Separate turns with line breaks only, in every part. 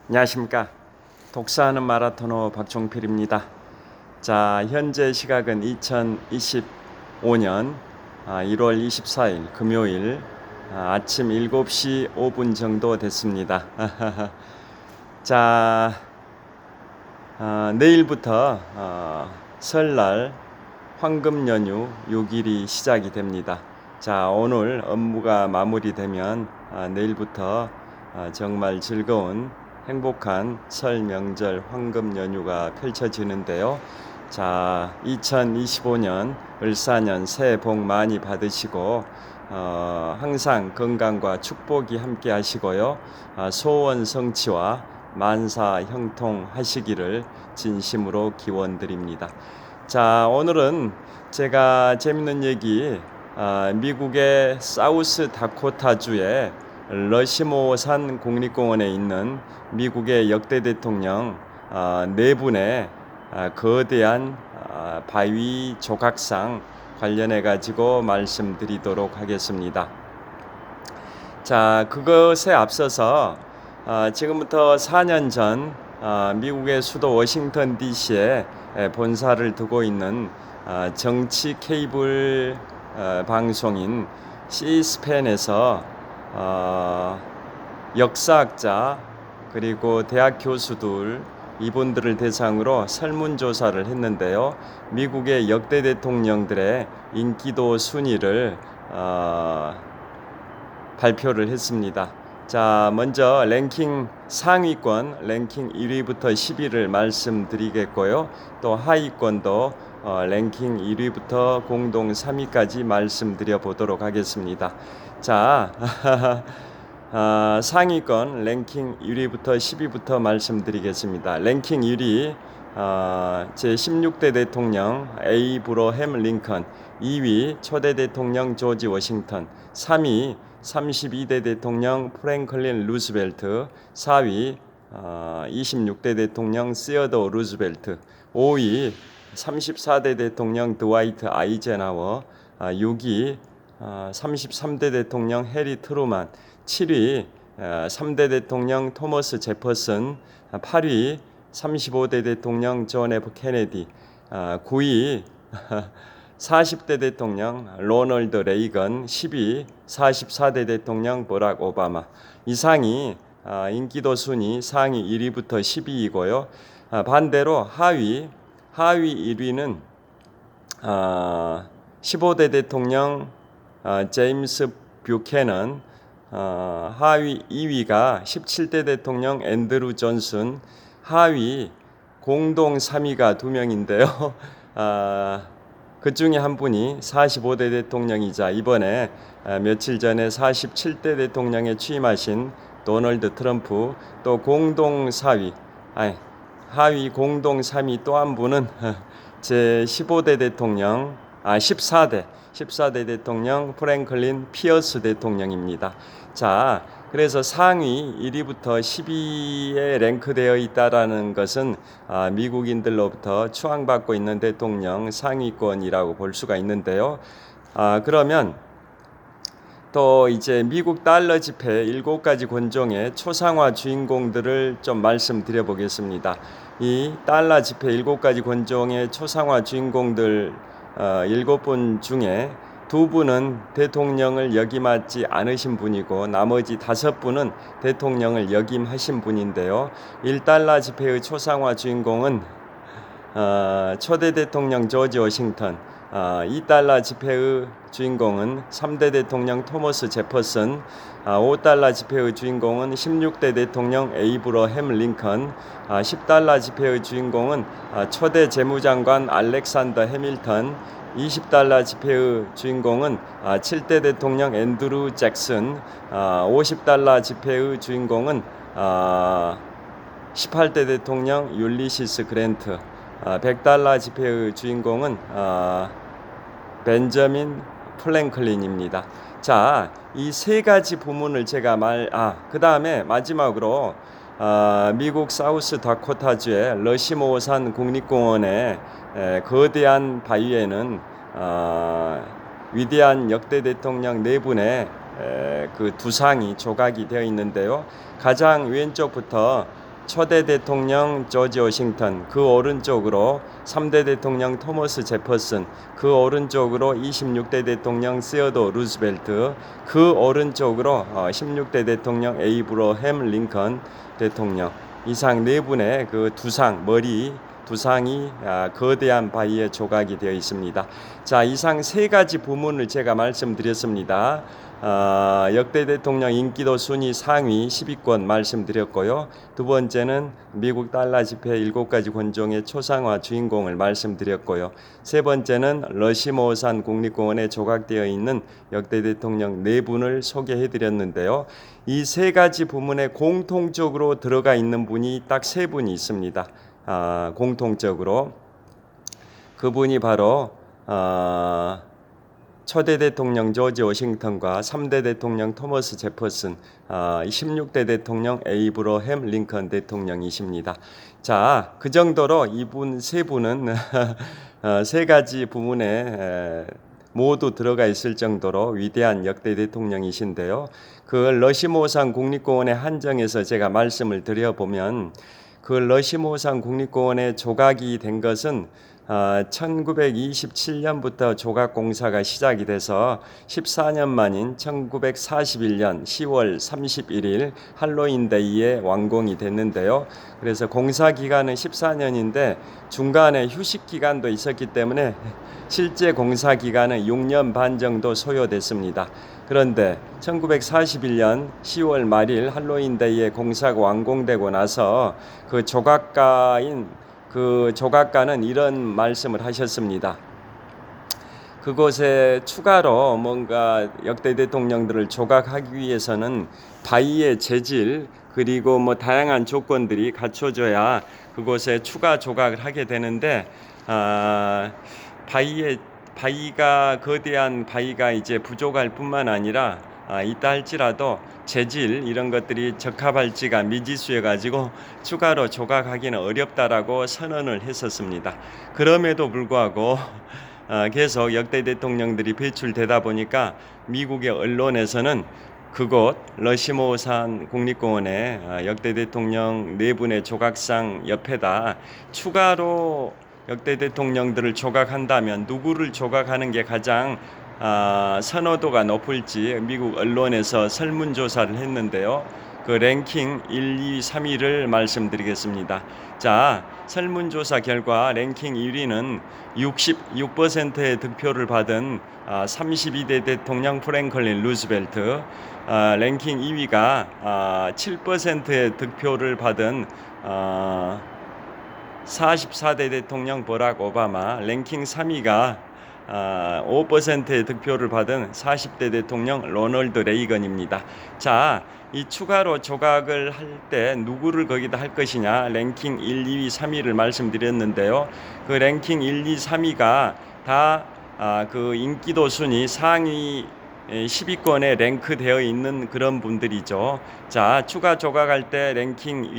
안녕하십니까. 독서하는 마라토너 박종필입니다. 자, 현재 시각은 2025년 1월 24일 금요일 아침 7시 5분 정도 됐습니다. 자, 내일부터 설날 황금 연휴 6일이 시작이 됩니다. 자, 오늘 업무가 마무리되면 내일부터 정말 즐거운 행복한 설 명절 황금 연휴가 펼쳐지는데요. 자, 2025년 을사년 새해 복 많이 받으시고 항상 건강과 축복이 함께 하시고요. 소원 성취와 만사 형통하시기를 진심으로 기원드립니다. 자, 오늘은 제가 재밌는 얘기, 미국의 사우스 다코타주의 러시모산 국립공원에 있는 미국의 역대 대통령 네 분의 거대한 바위 조각상 관련해 가지고 말씀드리도록 하겠습니다. 자, 그것에 앞서서 지금부터 4년 전 미국의 수도 워싱턴 DC에 본사를 두고 있는 정치 케이블 방송인 C-SPAN에서 역사학자 그리고 대학 교수들 이분들을 대상으로 설문조사를 했는데요. 미국의 역대 대통령들의 인기도 순위를 발표를 했습니다. 자, 먼저 랭킹 상위권 랭킹 1위부터 10위를 말씀드리겠고요. 또 하위권도 랭킹 1위부터 공동 3위까지 말씀드려 보도록 하겠습니다. 자, 상위권 랭킹 1위부터 10위부터 말씀드리겠습니다. 랭킹 1위 제16대 대통령 에이브러햄 링컨, 2위 초대 대통령 조지 워싱턴, 3위 32대 대통령 프랭클린 루즈벨트, 4위 26대 대통령 시어더 루즈벨트, 5위 34대 대통령 드와이트 아이젠하워, 6위 33대 대통령 해리 트루만, 7위 3대 대통령 토머스 제퍼슨, 8위 35대 대통령 존 F 케네디, 9위 40대 대통령 로널드 레이건, 10위 44대 대통령 버락 오바마. 이상이 인기도 순위 상위 1위부터 10위이고요. 반대로 하위 1위는 15대 대통령 제임스 뷰캐넌, 하위 2위가 17대 대통령 앤드루 존슨, 하위 공동 3위가 2명인데요. 그 중에 한 분이 45대 대통령이자 이번에 며칠 전에 47대 대통령에 취임하신 도널드 트럼프, 또 공동 4위, 하위 공동 3위 또 한 분은 제 15대 대통령, 14대 대통령 프랭클린 피어스 대통령입니다. 자, 그래서 상위 1위부터 10위에 랭크되어 있다라는 것은 미국인들로부터 추앙받고 있는 대통령 상위권이라고 볼 수가 있는데요. 그러면 또 이제 미국 달러 지폐 7가지 권종의 초상화 주인공들을 좀 말씀드려 보겠습니다. 이 달러 지폐 7가지 권종의 초상화 주인공들 7분 중에 2분은 대통령을 역임하지 않으신 분이고 나머지 5분은 대통령을 역임하신 분인데요. 1달러 지폐의 초상화 주인공은 초대 대통령 조지 워싱턴, 2달러 지폐의 주인공은 3대 대통령 토머스 제퍼슨, 5달러 지폐의 주인공은 16대 대통령 에이브러햄 링컨, 10달러 지폐의 주인공은 초대 재무장관 알렉산더 해밀턴, 20달러 지폐의 주인공은 7대 대통령 앤드루 잭슨, 50달러 지폐의 주인공은 18대 대통령 율리시스 그랜트, 100달러 지폐의 주인공은 벤저민 플랭클린입니다. 자, 이 세 가지 부문을 제가 그 다음에 마지막으로 미국 사우스 다코타주의 러시모산 국립공원의 거대한 바위에는 위대한 역대 대통령 네 분의 그 두상이 조각이 되어 있는데요. 가장 왼쪽부터 초대 대통령 조지 워싱턴, 그 오른쪽으로 3대 대통령 토머스 제퍼슨, 그 오른쪽으로 26대 대통령 시어도 루즈벨트, 그 오른쪽으로 16대 대통령 에이브러햄 링컨 대통령, 이상 네 분의 그 두상, 머리 두상이 거대한 바위의 조각이 되어 있습니다. 자, 이상 세 가지 부문을 제가 말씀드렸습니다. 역대 대통령 인기도 순위 상위 10위권 말씀드렸고요. 두 번째는 미국 달러 지폐 7가지 권종의 초상화 주인공을 말씀드렸고요. 세 번째는 러시모산 국립공원에 조각되어 있는 역대 대통령 네 분을 소개해 드렸는데요. 이 세 가지 부문에 공통적으로 들어가 있는 분이 딱 세 분이 있습니다. 공통적으로 그분이 바로 초대 대통령 조지 워싱턴과 3대 대통령 토머스 제퍼슨, 16대 대통령 에이브러햄 링컨 대통령이십니다. 자, 그 정도로 이분 세 분은 세 가지 부문에 모두 들어가 있을 정도로 위대한 역대 대통령이신데요. 그 러시모산 국립공원의 한정에서 제가 말씀을 드려보면 그 러시모산 국립공원에 조각이 된 것은 1927년부터 조각 공사가 시작이 돼서 14년 만인 1941년 10월 31일 할로윈데이에 완공이 됐는데요. 그래서 공사 기간은 14년인데 중간에 휴식 기간도 있었기 때문에 실제 공사 기간은 6년 반 정도 소요됐습니다. 그런데 1941년 10월 말일 할로윈데이에 공사가 완공되고 나서 그 조각가는 이런 말씀을 하셨습니다. 그곳에 추가로 뭔가 역대 대통령들을 조각하기 위해서는 바위의 재질 그리고 뭐 다양한 조건들이 갖춰져야 그곳에 추가 조각을 하게 되는데 거대한 바위가 이제 부족할 뿐만 아니라 있다 할지라도 재질 이런 것들이 적합할지가 미지수여 가지고 추가로 조각하기는 어렵다라고 선언을 했었습니다. 그럼에도 불구하고 계속 역대 대통령들이 배출되다 보니까 미국의 언론에서는 그곳 러시모산 국립공원에 역대 대통령 네 분의 조각상 옆에다 추가로 역대 대통령들을 조각한다면 누구를 조각하는 게 가장 선호도가 높을지 미국 언론에서 설문조사를 했는데요. 그 랭킹 1, 2, 3위를 말씀드리겠습니다. 자, 설문조사 결과 랭킹 1위는 66%의 득표를 받은 32대 대통령 프랭클린 루즈벨트, 랭킹 2위가 7%의 득표를 받은 44대 대통령 버락 오바마, 랭킹 3위가 5%의 득표를 받은 40대 대통령 로널드 레이건입니다. 자, 이 추가로 조각을 할 때 누구를 거기다 할 것이냐 랭킹 1, 2위, 3위를 말씀드렸는데요. 그 랭킹 1, 2, 3위가 다 그 인기도 순위 상위 10위권에 랭크되어 있는 그런 분들이죠. 자, 추가 조각할 때 랭킹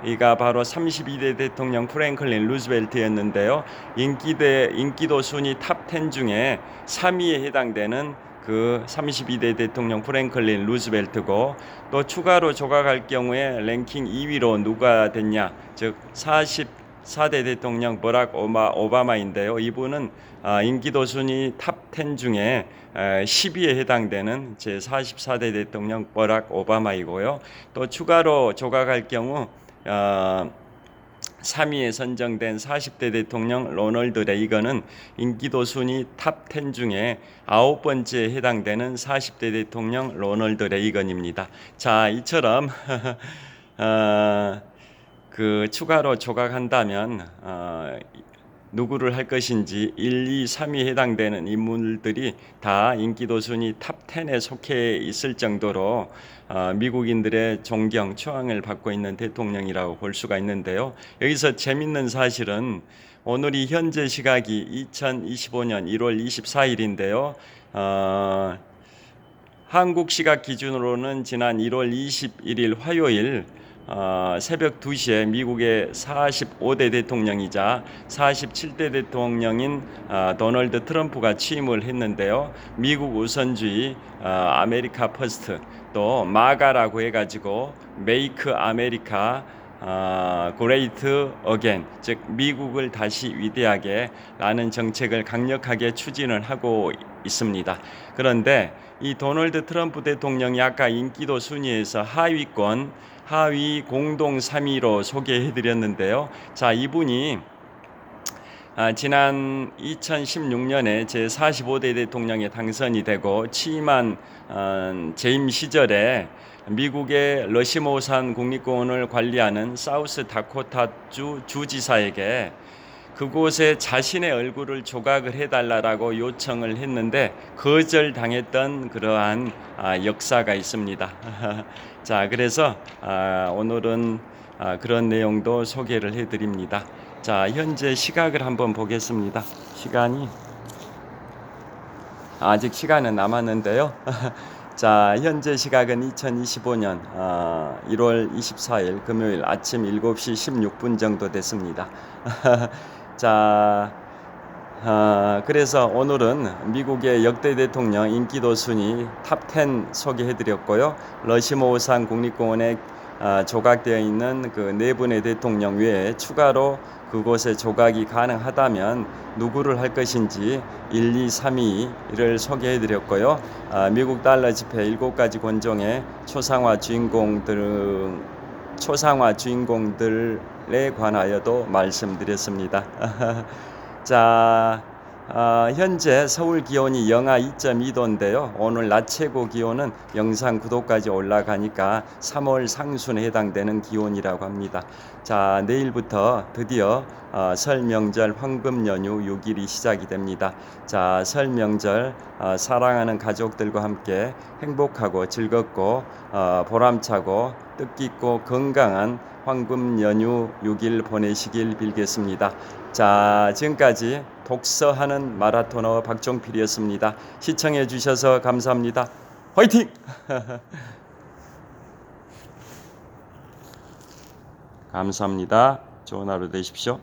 1위가 바로 32대 대통령 프랭클린 루즈벨트였는데요. 인기도 순위 탑 10 중에 3위에 해당되는 그 32대 대통령 프랭클린 루즈벨트고, 또 추가로 조각할 경우에 랭킹 2위로 누가 됐냐, 즉 44대 대통령 버락 오바마인데요. 이분은 인기도 순위 탑 10 중에 10위에 해당되는 제44대 대통령 버락 오바마이고요. 또 추가로 조각할 경우 3위에 선정된 40대 대통령 로널드 레이건은 인기도 순위 탑 10 중에 9번째에 해당되는 40대 대통령 로널드 레이건입니다. 자, 이처럼 그 추가로 조각한다면 누구를 할 것인지 1, 2, 3위 해당되는 인물들이 다 인기도 순위 탑 10에 속해 있을 정도로 미국인들의 존경, 추앙을 받고 있는 대통령이라고 볼 수가 있는데요. 여기서 재밌는 사실은 오늘이 현재 시각이 2025년 1월 24일인데요. 한국 시각 기준으로는 지난 1월 21일 화요일 새벽 2시에 미국의 45대 대통령이자 47대 대통령인 도널드 트럼프가 취임을 했는데요. 미국 우선주의, 아메리카 퍼스트, 또 마가라고 해가지고 메이크 아메리카 great again, 즉 미국을 다시 위대하게 라는 정책을 강력하게 추진을 하고 있습니다. 그런데 이 도널드 트럼프 대통령이 아까 인기도 순위에서 하위 공동 3위로 소개해 드렸는데요. 자, 이분이 지난 2016년에 제45대 대통령에 당선이 되고 취임한 재임 시절에 미국의 러시모산 국립공원을 관리하는 사우스 다코타주 주지사에게 그곳에 자신의 얼굴을 조각을 해달라고 요청을 했는데 거절당했던 그러한 역사가 있습니다. 자, 그래서 오늘은 그런 내용도 소개를 해드립니다. 자, 현재 시각을 한번 보겠습니다. 아직 시간은 남았는데요. 자, 현재 시각은 2025년 1월 24일 금요일 아침 7시 16분 정도 됐습니다. 자, 그래서 오늘은 미국의 역대 대통령 인기도 순위 탑10 소개해드렸고요. 러시모산 국립공원에 조각되어 있는 그 네 분의 대통령 외에 추가로 그곳에 조각이 가능하다면 누구를 할 것인지 1, 2, 3위를 소개해드렸고요. 미국 달러 지폐 7가지 권종의 초상화 주인공들에 관하여도 말씀드렸습니다. 자, 현재 서울 기온이 영하 2.2도인데요. 오늘 낮 최고 기온은 영상 9도까지 올라가니까 3월 상순에 해당되는 기온이라고 합니다. 자, 내일부터 드디어 설 명절 황금 연휴 6일이 시작이 됩니다. 자, 설 명절 사랑하는 가족들과 함께 행복하고 즐겁고 보람차고 뜻깊고 건강한 황금 연휴 6일 보내시길 빌겠습니다. 자, 지금까지 독서하는 마라토너 박종필이었습니다. 시청해 주셔서 감사합니다. 화이팅! 감사합니다. 좋은 하루 되십시오.